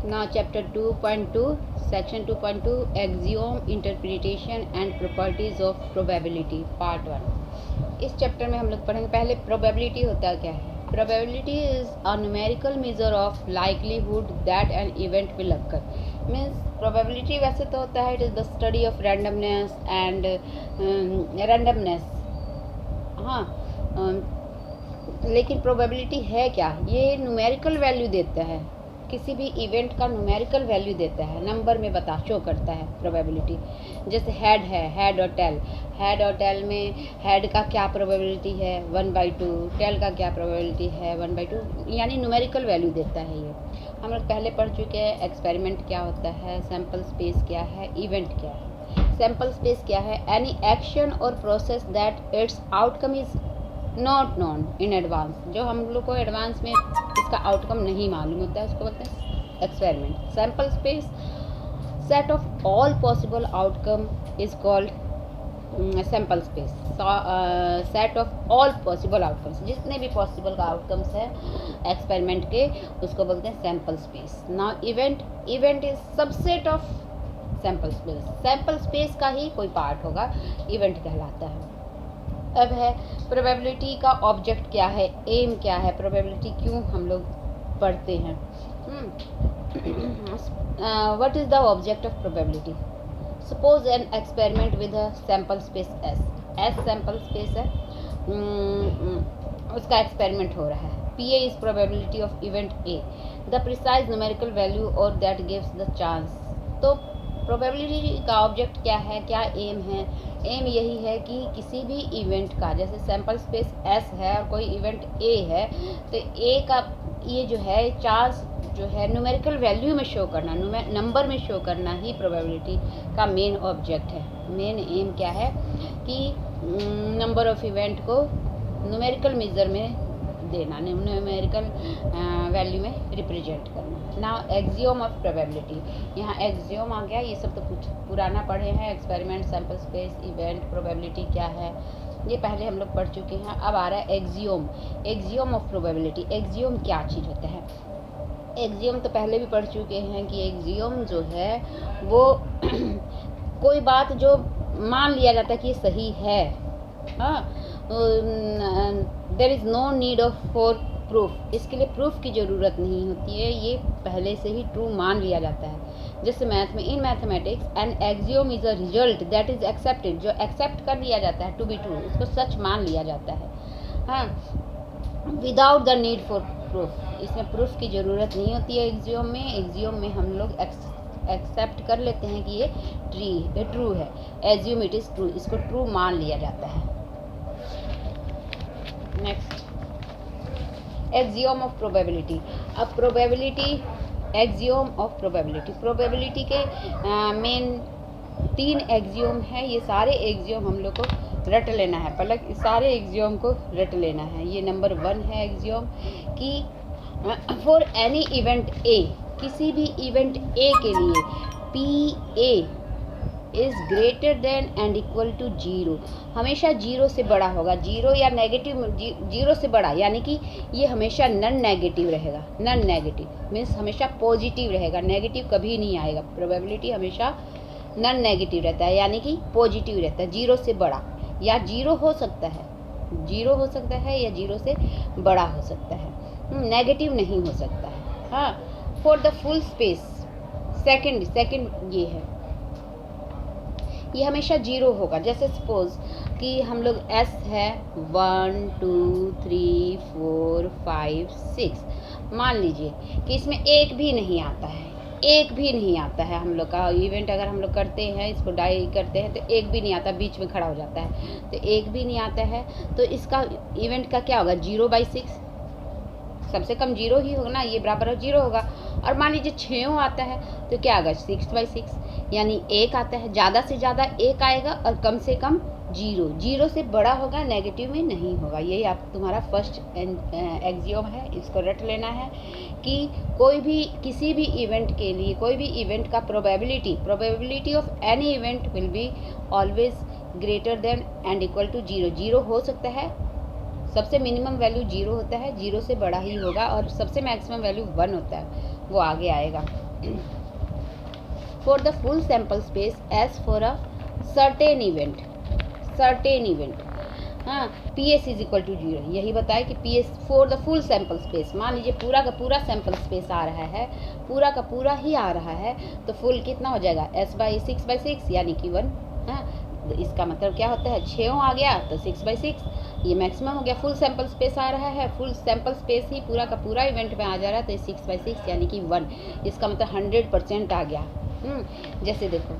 Now chapter 2.2 section 2.2 axiom interpretation and properties of probability part 1। इस chapter में हम लोग पढ़ेंगे पहले प्रोबेबिलिटी होता क्या है। Probability is a numerical measure of likelihood that an event will occur. Means probability वैसे तो होता है it is the study of randomness and randomness. हाँ, लेकिन प्रोबेबिलिटी है क्या, ये न्यूमेरिकल वैल्यू देता है, किसी भी इवेंट का न्यूमेरिकल वैल्यू देता है, नंबर में बता शो करता है प्रोबेबिलिटी। जैसे हेड है, हेड और टेल, हेड और टेल में हेड का क्या प्रोबेबिलिटी है 1/2, टेल का क्या प्रोबेबिलिटी है 1/2, यानी न्यूमेरिकल वैल्यू देता है। ये हम लोग पहले पढ़ चुके हैं। एक्सपेरिमेंट क्या होता है, सैम्पल स्पेस क्या है, इवेंट क्या है। सैम्पल स्पेस क्या है, एनी एक्शन और process that it's outcome is not known in advance. जो हम लोग को एडवांस में इसका आउटकम नहीं मालूम होता है उसको बोलते हैं experiment. Sample space set of all possible outcome is called sample space. Set of all possible outcomes, जितने भी पॉसिबल आउटकम्स हैं एक्सपेरिमेंट के, उसको बोलते हैं sample space. Now event, event is subset of sample space. Sample space का ही कोई part होगा, इवेंट कहलाता है। अब है प्रोबेबिलिटी का ऑब्जेक्ट क्या है, एम क्या है, प्रोबेबिलिटी क्यों हम लोग पढ़ते हैं। What is the object of probability. Suppose an experiment with a sample space S. S sample space है, उसका एक्सपेरिमेंट हो रहा है। P A is probability of event A, the precise numerical value और दैट गिव्स द चांस। तो probability का object क्या है, क्या एम है। एम यही है कि किसी भी इवेंट का, जैसे सैम्पल स्पेस एस है और कोई इवेंट ए है, तो ए का ये जो है चांस जो है न्यूमेरिकल वैल्यू में शो करना, नंबर में शो करना ही प्रोबेबिलिटी का मेन ऑब्जेक्ट है। मेन एम क्या है कि नंबर ऑफ इवेंट को न्यूमेरिकल मेजर में देना, न्यूमेरिकल वैल्यू में रिप्रेजेंट करना। नाउ एक्सियोम ऑफ प्रोबेबिलिटी, यहाँ एक्सियोम आ गया। ये सब तो कुछ पुराना पढ़े हैं, experiment, sample space, event, probability क्या है, ये पहले हम लोग पढ़ चुके हैं। अब आ रहा है axiom, axiom of probability. Axiom क्या चीज़ होता है। एक्सियोम तो पहले भी पढ़ चुके हैं कि एक्सियोम जो है वो कोई बात जो मान लिया जाता है कि ये सही है। हाँ, there is no need of for proof, इसके लिए प्रूफ की ज़रूरत नहीं होती है, ये पहले से ही ट्रू मान लिया जाता है। जैसे मैथ में, in mathematics an axiom is a result that is accepted, जो एक्सेप्ट कर लिया जाता है टू बी ट्रू, उसको सच मान लिया जाता है। हाँ, without the need for proof, इसमें प्रूफ की ज़रूरत नहीं होती है एक्सियोम में। एक्सियोम में हम लोग एक्सेप्ट कर लेते हैं कि ये ट्रू है, एज्यूम इट इज़ ट्रू, इसको ट्रू मान लिया जाता है। Next, axiom of probability. अब probability, axiom of probability, probability के मेन 3 एक्सियोम है। ये सारे एक्सियोम हम लोग को रट लेना है, पहले सारे एक्सियोम को रट लेना है। ये नंबर 1 है एक्सियोम कि फॉर एनी इवेंट ए, किसी भी इवेंट ए के लिए P A is greater than and equal to 0, हमेशा 0 से बड़ा होगा। 0 या नेगेटिव, 0 से बड़ा, यानी कि ये हमेशा नन नेगेटिव रहेगा। नन नेगेटिव मीन्स हमेशा पॉजिटिव रहेगा, नेगेटिव कभी नहीं आएगा। प्रोबेबिलिटी हमेशा नन नेगेटिव रहता है, यानी कि पॉजिटिव रहता है। 0 से बड़ा या 0 हो सकता है, 0 हो सकता है या 0 से बड़ा हो सकता है, नेगेटिव नहीं हो सकता है। हाँ, for the full space, second ये है, ये हमेशा 0 होगा। जैसे सपोज कि हम लोग एस है 1 2 3 4 5 6, मान लीजिए कि इसमें एक भी नहीं आता है, एक भी नहीं आता है। हम लोग का इवेंट अगर हम लोग करते हैं, इसको डाई करते हैं, तो एक भी नहीं आता, बीच में खड़ा हो जाता है, तो एक भी नहीं आता है, तो इसका इवेंट का क्या होगा 0/6, सबसे कम 0 ही होगा ना, ये बराबर 0 होगा। और मान लीजिए 6 आता है तो क्या होगा 6/6, यानी 1 आता है, ज़्यादा से ज़्यादा 1 आएगा और कम से कम 0, 0 से बड़ा होगा, नेगेटिव में नहीं होगा। यही आप तुम्हारा फर्स्ट एक्सियोम है, इसको रट लेना है कि कोई भी किसी भी इवेंट के लिए, कोई भी इवेंट का probability of any event will be always greater than and equal to 0। 0 हो सकता है, सबसे मिनिमम वैल्यू 0 होता है, 0 से बड़ा ही होगा, और सबसे मैक्सिमम वैल्यू 1 होता है, वो आगे आएगा। for the full sample space as for a certain event, हाँ, P S is equal to 0, यही बताए कि P S for the full sample space, मान लीजिए पूरा का पूरा सैम्पल स्पेस आ रहा है, पूरा का पूरा ही आ रहा है, तो फुल कितना हो जाएगा, S/6/6 यानी कि 1। हाँ, तो इसका मतलब क्या होता है, 6 आ गया तो 6/6, ये मैक्सिमम हो गया। फुल सैम्पल स्पेस आ रहा है, फुल सैम्पल स्पेस ही पूरा का पूरा इवेंट में आ जा रहा है, तो 6/6 यानी कि 1, इसका मतलब 100% आ गया। जैसे देखो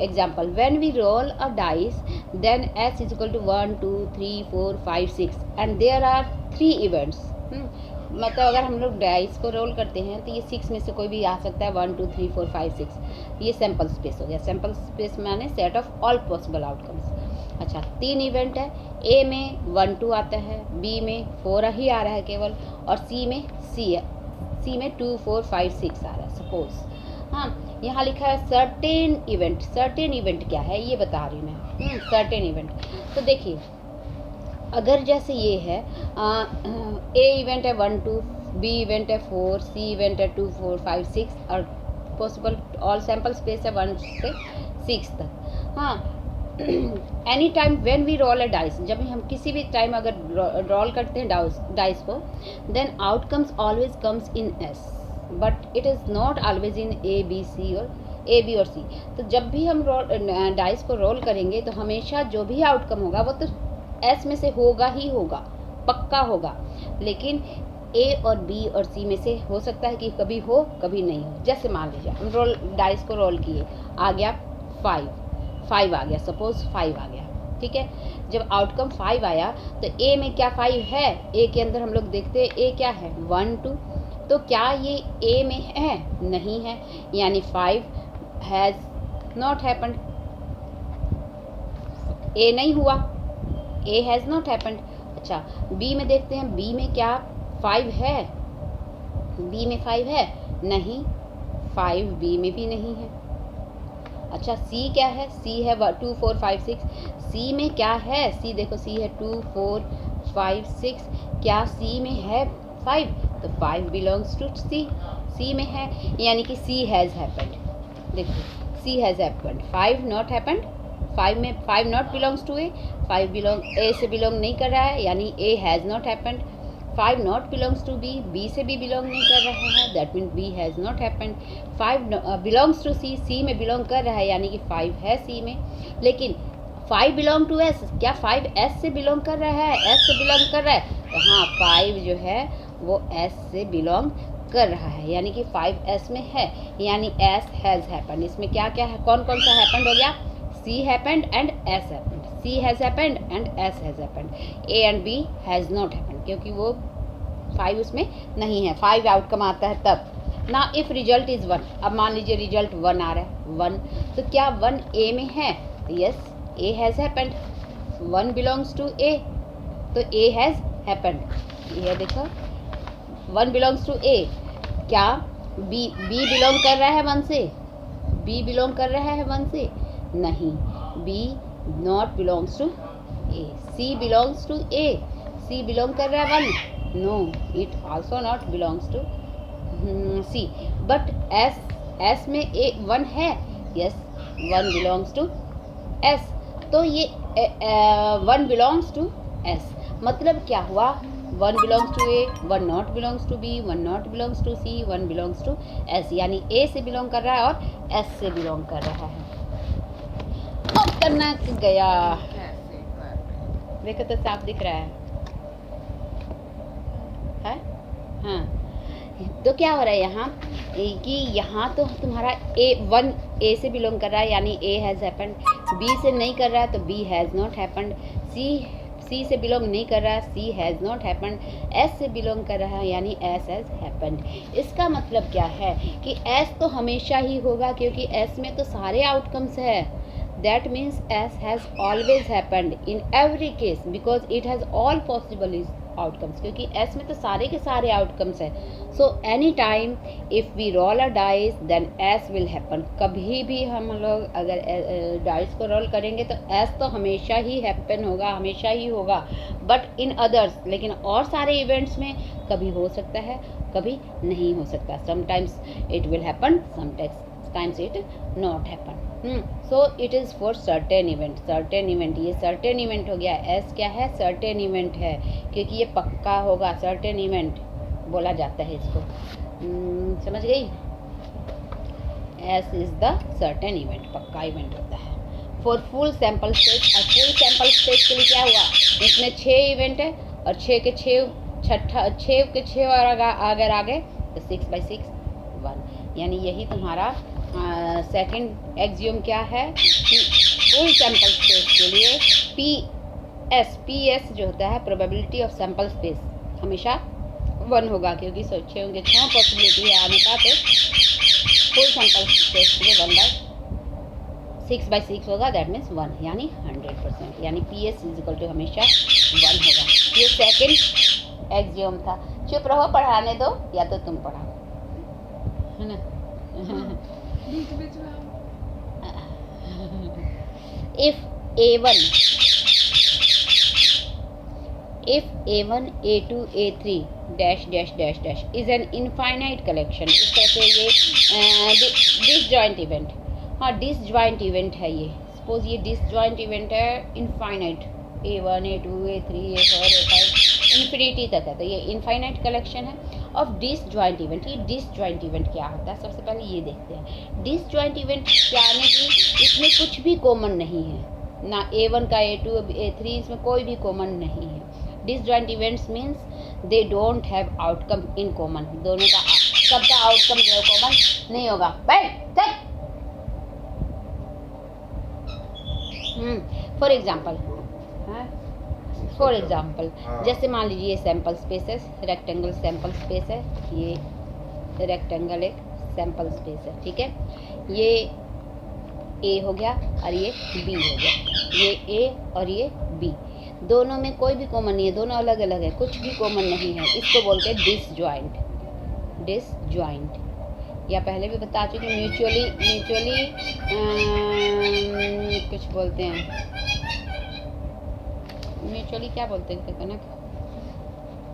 example, when we roll a dice then S is equal to 1 2 3 4 5 6 and there are 3 events. मतलब अगर हम लोग डाइस को रोल करते हैं तो ये 6 में से कोई भी आ सकता है, 1 2 3 4 5 6, ये सैम्पल स्पेस हो गया। सैम्पल स्पेस माने set of all possible outcomes. अच्छा, 3 इवेंट है, ए में 1 2 आता है, बी में 4 ही आ रहा है केवल, और सी में 2 4 5 6 आ रहा है सपोज। हाँ, यहाँ लिखा है सर्टेन इवेंट। सर्टेन इवेंट क्या है ये बता रही हूँ मैं। सर्टेन इवेंट, तो देखिए अगर जैसे ये है ए इवेंट है 1 2, बी इवेंट है 4, सी इवेंट है 2 4 5 6 और पॉसिबल ऑल सैम्पल स्पेस है 1 से 6 तक। हाँ, any time when we roll a dice, जब भी हम किसी भी टाइम अगर रोल करते हैं डाइस को, then outcomes always comes in S but it is not always in A B और सी। तो जब भी हम डाइस को रोल करेंगे तो हमेशा जो भी आउटकम होगा वो तो एस में से होगा ही होगा, पक्का होगा, लेकिन ए और बी और सी में से हो सकता है कि कभी हो कभी नहीं हो। जैसे मान लीजिए हम डाइस को रोल किए, आ गया 5 आ गया, सपोज 5 आ गया, ठीक है। जब आउटकम 5 आया तो ए में क्या 5 है, ए के अंदर हम लोग देखते हैं ए क्या है 1 2, तो क्या ये ए में है, नहीं है, यानी 5 हैज़ नॉट हैपेंड, ए नहीं हुआ, ए हैज़ नॉट हैपेंड। अच्छा, बी में देखते हैं, बी में क्या 5 है, बी में 5 है, नहीं, 5 बी में भी नहीं है। अच्छा, सी क्या है, सी है 2 4 5 6, सी में क्या है, सी देखो सी है 2 4 5 6, क्या सी में है 5, तो 5 बिलोंग्स टू सी में है, यानी कि सी हैज़ हैपेंड। देखो C has happened, 5 not happened, 5 में 5 not belongs to A, 5 belong A से बिलोंग नहीं कर रहा है, यानी A has not happened. 5 not belongs to B, B से भी बिलोंग नहीं कर रहा है, that mean B has not happened. 5 belongs to C, C में बिलोंग कर रहा है, यानी कि 5 है सी में। लेकिन 5 बिलोंग टू एस, क्या 5 एस से बिलोंग कर रहा है, एस से बिलोंग कर रहा है, तो हाँ 5 जो है वो एस से बिलोंग कर रहा है, यानी कि 5 एस में है, यानी एस हैज़ हैपेंड। इसमें क्या क्या है, कौन कौन सा हैपेंड हो गया, C happened and S happened, C has happened and S has happened, A and B has not happened, क्योंकि वो 5 उसमें नहीं है। 5 आउटकम आता है तब ना, इफ़ रिजल्ट इज़ 1। अब मान लीजिए रिजल्ट 1 आ रहा है, 1, तो क्या 1 ए में है, yes A has happened, 1 belongs to A, तो ए हैज़ हैपेंड। ये देखो 1 बिलोंग्स टू ए, क्या बी बिलोंग कर रहा है 1 से, बी बिलोंग कर रहा है 1 से, नहीं, B not belongs to A. C belongs to A, C belong कर रहा है 1, no, it also not belongs to C. But S में ए 1 है, यस 1 बिलोंग्स टू एस, तो ये 1 बिलोंग्स टू एस, मतलब क्या हुआ, 1 belongs to A, 1 not belongs to B, 1 not belongs to C, 1 belongs to S, यानी A से belong कर रहा है और एस से बिलोंग कर रहा है। अब करना गया, देखो तो साफ दिख रहा है हाँ, तो क्या हो रहा है यहाँ कि यहाँ तो तुम्हारा A1 A से बिलोंग कर रहा है, यानी A हैज़ हैपेंड, B से नहीं कर रहा है तो B has not happened, C से बिलोंग नहीं कर रहा है, C has not happened, S से बिलोंग कर रहा है, यानी S हैज़ हैपेंड। इसका मतलब क्या है कि S तो हमेशा ही होगा, क्योंकि S में तो सारे आउटकम्स है, that means S has always happened in every case because it has all possible outcomes, क्योंकि S में तो सारे के सारे आउटकम्स है। So any time if we roll a dice then S will happen, कभी भी हम लोग अगर डाइस को रोल करेंगे तो S तो हमेशा ही हैपन होगा, हमेशा ही होगा, बट इन अदर्स, लेकिन और सारे इवेंट्स में कभी हो सकता है कभी नहीं हो सकता। Sometimes it will happen, sometimes it not happen. So it is for certain event. Certain event, ये सर्टेन इवेंट हो गया। एस क्या है? सर्टेन इवेंट है, क्योंकि ये पक्का होगा। सर्टेन इवेंट बोला जाता है इसको। समझ गई? S is the certain event, पक्का इवेंट होता है। फॉर फुल सैंपल स्पेस, और फुल सैंपल स्पेस के लिए क्या हुआ? इसमें 6 इवेंट है और 6 के 6 और अगर आगे तो 6 by 6 1, यानी यही तुम्हारा सेकंड एक्सियोम क्या है कि फुल सैंपल स्पेस के लिए पी एस जो होता है, प्रोबेबिलिटी ऑफ सैंपल स्पेस, हमेशा 1 होगा, क्योंकि 6 होंगे 6 पॉसिबिलिटी है आने का, तो फुल सैंपल स्पेस के लिए 6 by 6 होगा, दैट मीन्स 1, यानी 100%, यानी पी एस इजिकल टू हमेशा 1 होगा। ये सेकंड एक्सियोम था। चुप रहो, पढ़ाने दो, या तो तुम पढ़ाओ, है ना? If A1, A2, A3 dash dash dash dash is an infinite collection, इस तरह से ये डिसजॉइंट इवेंट, हाँ डिसजॉइंट इवेंट है ये। सपोज ये डिसजॉइंट इवेंट है infinite, A1, A2, A3, A4, A5 infinity तक है, तो ये इनफाइनाइट कलेक्शन है ऑफ डिसजॉइंट इवेंट। ये डिसजॉइंट इवेंट क्या होता है? सबसे पहले ये देखते हैं। डिसजॉइंट इवेंट क्या है कि इसमें कुछ भी कॉमन नहीं है, ना A1 का A2 A3, इसमें कोई भी कॉमन नहीं है। Disjoint events means they don't have outcome in common, दोनों का सबका आउटकम जो है कॉमन नहीं होगा। फॉर एग्जाम्पल जैसे मान लीजिए सैम्पल स्पेस है, रेक्टेंगल सैम्पल स्पेस है, ये रेक्टेंगल एक सैम्पल स्पेस है, ठीक है। ये ए हो गया और ये बी हो गया, ये ए और ये बी, दोनों में कोई भी कॉमन नहीं है, दोनों अलग अलग है, कुछ भी कॉमन नहीं है। इसको बोलते हैं डिसजॉइंट, या पहले भी बता चुकी, म्यूचुअली कुछ बोलते हैं, म्यूचुअली क्या बोलते हैं कनक?